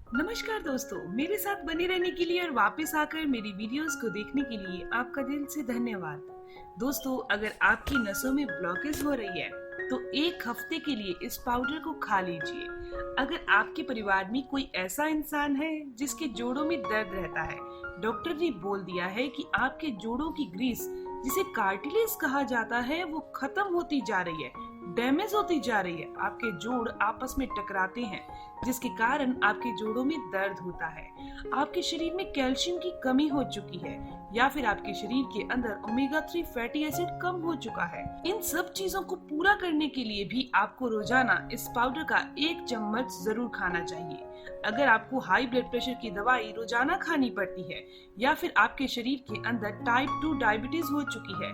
नमस्कार दोस्तों, मेरे साथ बने रहने के लिए और वापस आकर मेरी वीडियोस को देखने के लिए आपका दिल से धन्यवाद। दोस्तों, अगर आपकी नसों में ब्लॉकेज हो रही है तो एक हफ्ते के लिए इस पाउडर को खा लीजिए। अगर आपके परिवार में कोई ऐसा इंसान है जिसके जोड़ों में दर्द रहता है, डॉक्टर ने बोल दिया है कि आपके जोड़ों की ग्रीस, जिसे कार्टिलेज कहा जाता है, वो खत्म होती जा रही है, डैमेज होती जा रही है। आपके जोड़ आपस में टकराते हैं, जिसके कारण आपके जोड़ों में दर्द होता है। आपके शरीर में कैल्शियम की कमी हो चुकी है, या फिर आपके शरीर के अंदर ओमेगा 3 फैटी एसिड कम हो चुका है। इन सब चीजों को पूरा करने के लिए भी आपको रोजाना इस पाउडर का 1 चम्मच जरूर खाना चाहिए। अगर आपको हाई ब्लड प्रेशर की दवाई रोजाना खानी पड़ती है, या फिर आपके शरीर के अंदर टाइप 2 डायबिटीज हो चुकी है,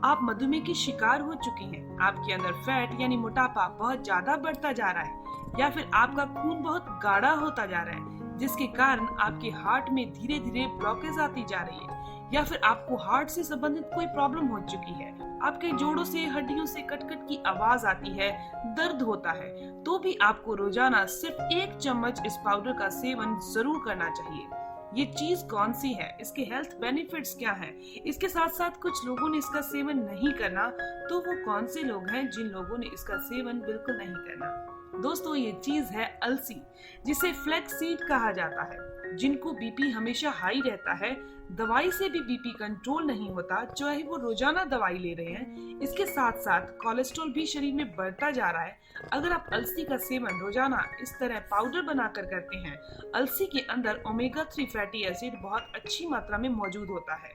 आप मधुमेह की शिकार हो चुकी हैं, आपके अंदर फैट यानी मोटापा बहुत ज्यादा बढ़ता जा रहा है, या फिर आपका खून बहुत गाढ़ा होता जा रहा है, जिसके कारण आपके हार्ट में धीरे धीरे ब्लॉकेज आती जा रही है, या फिर आपको हार्ट से संबंधित कोई प्रॉब्लम हो चुकी है, आपके जोड़ों से हड्डियों से कटकट की आवाज आती है, दर्द होता है, तो भी आपको रोजाना सिर्फ 1 चम्मच इस पाउडर का सेवन जरूर करना चाहिए। ये चीज कौन सी है, इसके हेल्थ बेनिफिट्स क्या हैं? इसके साथ साथ कुछ लोगों ने इसका सेवन नहीं करना, तो वो कौन से लोग हैं जिन लोगों ने इसका सेवन बिल्कुल नहीं करना? दोस्तों, ये चीज है अलसी, जिसे फ्लैक्स सीड कहा जाता है। जिनको बीपी हमेशा हाई रहता है, दवाई से भी बीपी कंट्रोल नहीं होता, चाहे वो रोजाना दवाई ले रहे हैं, इसके साथ साथ कोलेस्ट्रॉल भी शरीर में बढ़ता जा रहा है। अगर आप अलसी का सेवन रोजाना इस तरह पाउडर बनाकर करते हैं, अलसी के अंदर ओमेगा 3 फैटी एसिड बहुत अच्छी मात्रा में मौजूद होता है।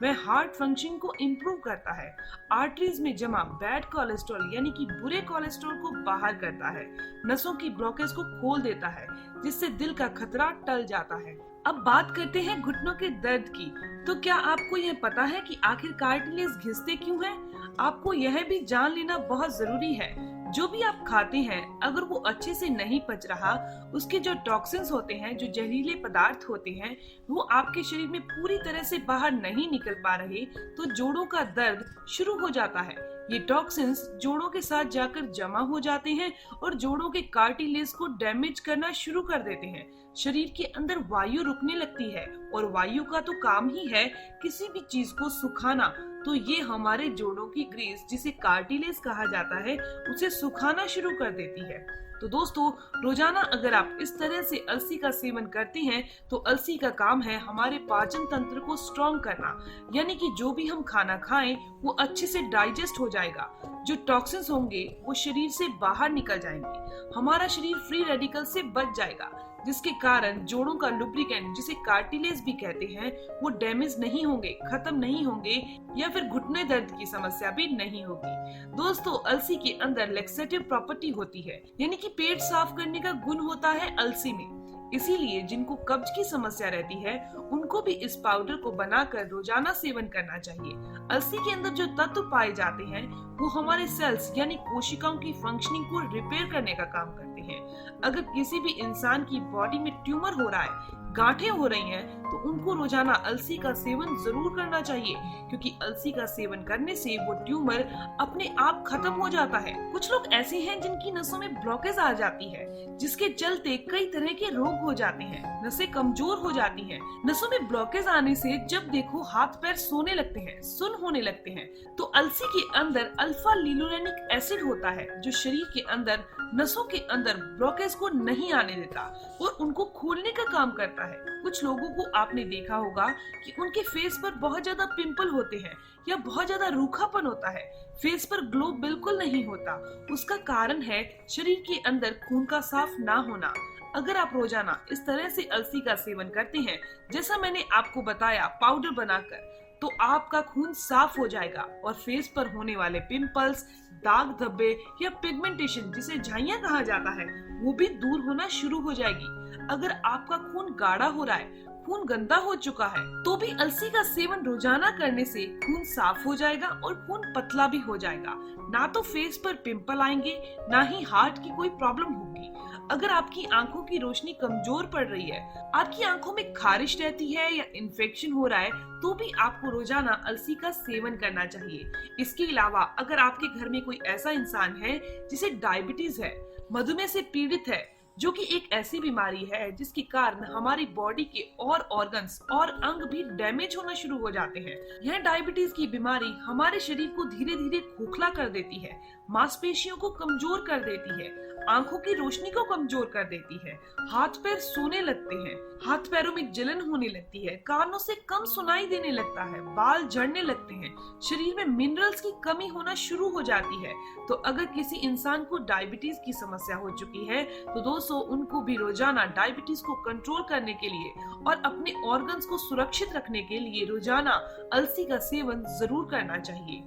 वह हार्ट फंक्शन को इम्प्रूव करता है, आर्टरीज में जमा बैड कोलेस्ट्रॉल यानी कि बुरे कोलेस्ट्रॉल को बाहर करता है, नसों की ब्लॉकेज को खोल देता है, जिससे दिल का खतरा टल जाता है। अब बात करते हैं घुटनों के दर्द की। तो क्या आपको यह पता है कि आखिर कार्टिलेज घिसते क्यों हैं? आपको यह भी जान लेना बहुत जरूरी है। जो भी आप खाते हैं, अगर वो अच्छे से नहीं पच रहा, उसके जो टॉक्सिन्स होते हैं, जो जहरीले पदार्थ होते हैं, वो आपके शरीर में पूरी तरह से बाहर नहीं निकल पा रहे, तो जोड़ों का दर्द शुरू हो जाता है। ये टॉक्सिन्स जोड़ों के साथ जाकर जमा हो जाते हैं और जोड़ों के कार्टिलेज को डैमेज करना शुरू कर देते हैं। शरीर के अंदर वायु रुकने लगती है, और वायु का तो काम ही है किसी भी चीज को सुखाना। तो ये हमारे जोड़ों की ग्रीस, जिसे कार्टिलेज कहा जाता है, उसे सुखाना शुरू कर देती है। तो दोस्तों, रोजाना अगर आप इस तरह से अलसी का सेवन करते हैं, तो अलसी का काम है हमारे पाचन तंत्र को स्ट्रॉन्ग करना, यानी कि जो भी हम खाना खाएं वो अच्छे से डाइजेस्ट हो जाएगा, जो टॉक्सिन्स होंगे वो शरीर से बाहर निकल जाएंगे, हमारा शरीर फ्री रेडिकल से बच जाएगा, जिसके कारण जोड़ों का लुब्रिकेंट, जिसे कार्टिलेज भी कहते हैं, वो डैमेज नहीं होंगे, खत्म नहीं होंगे, या फिर घुटने दर्द की समस्या भी नहीं होगी। दोस्तों, अलसी के अंदर लेक्सेटिव प्रॉपर्टी होती है, यानी कि पेट साफ करने का गुण होता है अलसी में। इसीलिए जिनको कब्ज की समस्या रहती है, उनको भी इस पाउडर को बनाकर रोजाना सेवन करना चाहिए। अलसी के अंदर जो तत्व पाए जाते हैं, वो हमारे सेल्स यानी कोशिकाओं की फंक्शनिंग को रिपेयर करने का काम करते हैं। अगर किसी भी इंसान की बॉडी में ट्यूमर हो रहा है, गांठें हो रही हैं, तो उनको रोजाना अलसी का सेवन जरूर करना चाहिए, क्योंकि अलसी का सेवन करने से वो ट्यूमर अपने आप खत्म हो जाता है। कुछ लोग ऐसे हैं जिनकी नसों में ब्लॉकेज आ जाती है, जिसके चलते कई तरह के रोग हो जाते हैं, नसें कमजोर हो जाती हैं। नसों में ब्लॉकेज आने से जब देखो हाथ पैर सोने लगते हैं, सुन्न होने लगते हैं, तो अलसी के अंदर अल्फा लिनोलेनिक एसिड होता है, जो शरीर के अंदर नसों के अंदर ब्लॉकेज को नहीं आने देता और उनको खोलने का काम करता है। कुछ लोगों को आपने देखा होगा कि उनके फेस पर बहुत ज्यादा पिंपल होते हैं, या बहुत ज्यादा रूखापन होता है, फेस पर ग्लो बिल्कुल नहीं होता। उसका कारण है शरीर के अंदर खून का साफ ना होना। अगर आप रोजाना इस तरह से अलसी का सेवन करते हैं, जैसा मैंने आपको बताया पाउडर बनाकर, तो आपका खून साफ हो जाएगा और फेस पर होने वाले पिंपल्स, दाग धब्बे या पिगमेंटेशन, जिसे झाइयां कहा जाता है, वो भी दूर होना शुरू हो जाएगी। अगर आपका खून गाढ़ा हो रहा है, खून गंदा हो चुका है, तो भी अलसी का सेवन रोजाना करने से खून साफ हो जाएगा और खून पतला भी हो जाएगा। ना तो फेस पर पिंपल आएंगे, ना ही हार्ट की कोई प्रॉब्लम होगी। अगर आपकी आंखों की रोशनी कमजोर पड़ रही है, आपकी आंखों में खारिश रहती है या इन्फेक्शन हो रहा है, तो भी आपको रोजाना अलसी का सेवन करना चाहिए। इसके अलावा अगर आपके घर में कोई ऐसा इंसान है जिसे डायबिटीज है, मधुमेह से पीड़ित है, जो कि एक ऐसी बीमारी है जिसके कारण हमारी बॉडी के और ऑर्गन्स और अंग भी डैमेज होना शुरू हो जाते हैं। यह डायबिटीज की बीमारी हमारे शरीर को धीरे धीरे खोखला कर देती है, मांसपेशियों को कमजोर कर देती है, आंखों की रोशनी को कमजोर कर देती है, हाथ पैर सूने लगते हैं, हाथ पैरों में जलन होने लगती है, कानों से कम सुनाई देने लगता है, बाल झड़ने लगते हैं, शरीर में मिनरल्स की कमी होना शुरू हो जाती है। तो अगर किसी इंसान को डायबिटीज की समस्या हो चुकी है तो दोस्तों उनको भी रोजाना डायबिटीज को कंट्रोल करने के लिए और अपने ऑर्गन्स को सुरक्षित रखने के लिए रोजाना अलसी का सेवन जरूर करना चाहिए।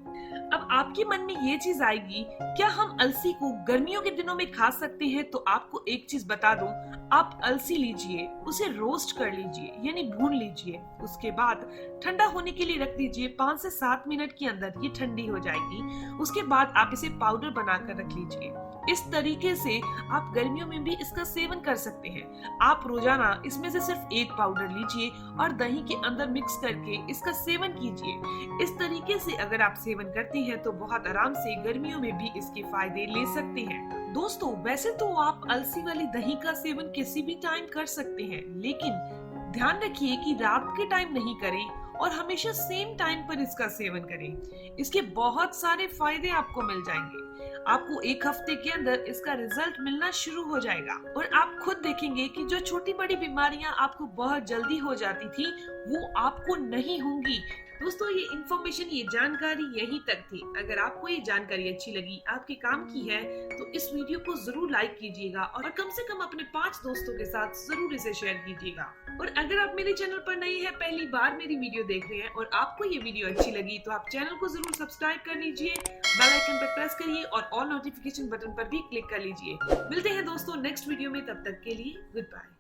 अब आपके मन में ये चीज आएगी, क्या हम अलसी को गर्मियों के दिनों में खा सकते हैं? तो आपको एक चीज बता दूं, आप अलसी लीजिए, उसे रोस्ट कर लीजिए यानी भून लीजिए, उसके बाद ठंडा होने के लिए रख दीजिए। 5 से 7 मिनट के अंदर ये ठंडी हो जाएगी। उसके बाद आप इसे पाउडर बनाकर रख लीजिए। इस तरीके से आप गर्मियों में भी इसका सेवन कर सकते हैं। आप रोजाना इसमें से सिर्फ एक पाउडर लीजिए और दही के अंदर मिक्स करके इसका सेवन कीजिए। इस तरीके से अगर आप सेवन करते हैं तो बहुत आराम से गर्मियों में भी इसके फायदे ले सकते हैं। दोस्तों वैसे तो आप अलसी वाली दही का सेवन किसी भी टाइम कर सकते हैं, लेकिन ध्यान रखिए कि रात के टाइम नहीं करें और हमेशा सेम टाइम पर इसका सेवन करें। इसके बहुत सारे फायदे आपको मिल जाएंगे। आपको 1 हफ्ते के अंदर इसका रिजल्ट मिलना शुरू हो जाएगा और आप खुद देखेंगे कि जो छोटी बड़ी बीमारियां आपको बहुत जल्दी हो जाती थी वो आपको नहीं होंगी। दोस्तों ये इन्फॉर्मेशन, ये जानकारी यहीं तक थी। अगर आपको ये जानकारी अच्छी लगी, आपके काम की है, तो इस वीडियो को जरूर लाइक कीजिएगा और कम से कम अपने 5 दोस्तों के साथ जरूर इसे शेयर कीजिएगा। और अगर आप मेरे चैनल पर नए हैं, पहली बार मेरी वीडियो देख रहे हैं और आपको ये वीडियो अच्छी लगी तो आप चैनल को जरूर सब्सक्राइब कर लीजिए, बेल आइकन पर प्रेस करिए और ऑल नोटिफिकेशन बटन पर भी क्लिक कर लीजिए। मिलते हैं दोस्तों नेक्स्ट वीडियो में, तब तक के लिए गुड बाय।